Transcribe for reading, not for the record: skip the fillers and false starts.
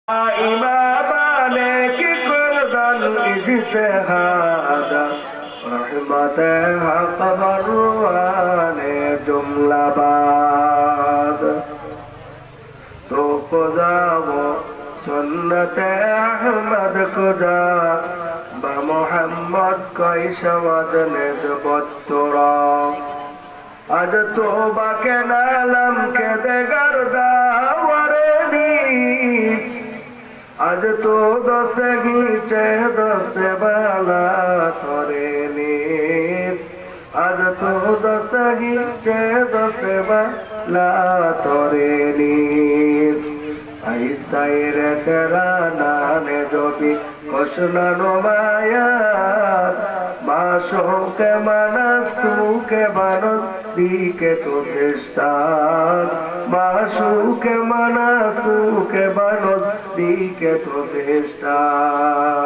ইমামানে কি করদান ইজতিহাদ রহমতে হক বরওয়ানে জুমলাবাদ তো কোজাও সুন্নতে আহমদ কোজা বা মোহাম্মদ কয়শমদ নেজবত্তরা আজ তো বাকে নালম কে দেগার দাওয়ারে দিস আজ তো দস্তে গিছে দস্তে বালা তরে নিস আজ তো দস্তে গিছে দস্তে বালা তরে নিস আইসাইরে তেরা নানে জবি কশনানো মায়াত মাশোকে মানাস তুকে বানস দিকে তো দেশতান মাশোকে মানাস তুকে বানস দিকে তো দেশতান